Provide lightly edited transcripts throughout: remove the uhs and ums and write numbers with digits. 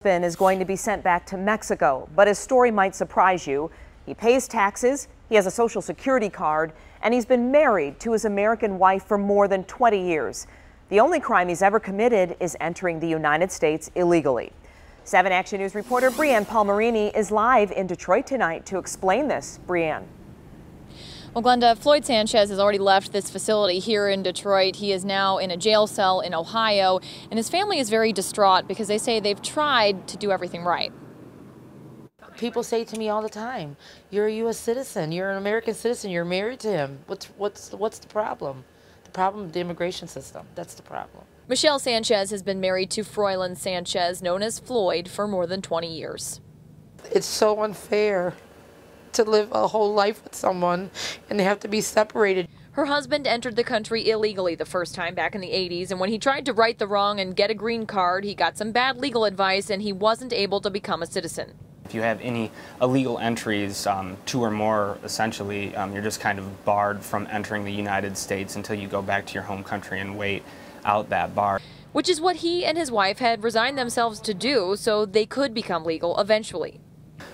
husband is going to be sent back to Mexico, but his story might surprise you. He pays taxes, he has a Social Security card, and he's been married to his American wife for more than 20 years. The only crime he's ever committed is entering the United States illegally. 7 Action News reporter Brianne Palmerini is live in Detroit tonight to explain this. Brianne. Well, Glenda, Floyd Sanchez has already left this facility here in Detroit. He is now in a jail cell in Ohio, and his family is very distraught because they say they've tried to do everything right. People say to me all the time, "You're a U.S. citizen. You're an American citizen. You're married to him. What's the problem?" The problem, the immigration system. That's the problem. Michelle Sanchez has been married to Froylan Sanchez, known as Floyd, for more than 20 years. It's so unfair to live a whole life with someone and they have to be separated. Her husband entered the country illegally the first time back in the 80s, and when he tried to right the wrong and get a green card, he got some bad legal advice and he wasn't able to become a citizen. If you have any illegal entries, 2 or more, essentially, you're just kind of barred from entering the United States until you go back to your home country and wait out that bar. Which is what he and his wife had resigned themselves to do so they could become legal eventually.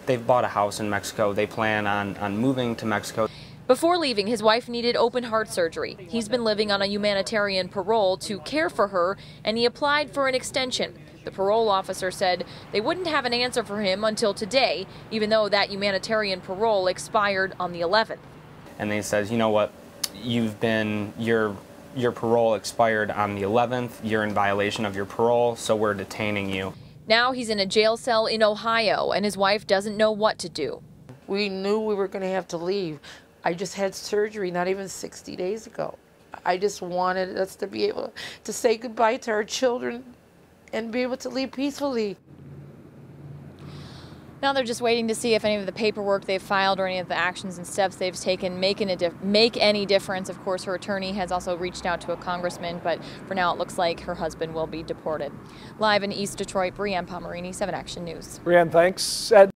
They've bought a house in Mexico. They plan on moving to Mexico. Before leaving, his wife needed open heart surgery. He's been living on a humanitarian parole to care for her, and he applied for an extension. The parole officer said they wouldn't have an answer for him until today, even though that humanitarian parole expired on the 11th. And they says, you know what, your parole expired on the 11th. You're in violation of your parole, so we're detaining you. Now he's in a jail cell in Ohio, and his wife doesn't know what to do. We knew we were going to have to leave. I just had surgery not even 60 days ago. I just wanted us to be able to say goodbye to our children and be able to leave peacefully. Now they're just waiting to see if any of the paperwork they've filed or any of the actions and steps they've taken make any difference. Of course, her attorney has also reached out to a congressman, but for now it looks like her husband will be deported. Live in East Detroit, Brianne Palmerini, 7 Action News. Brianne, thanks.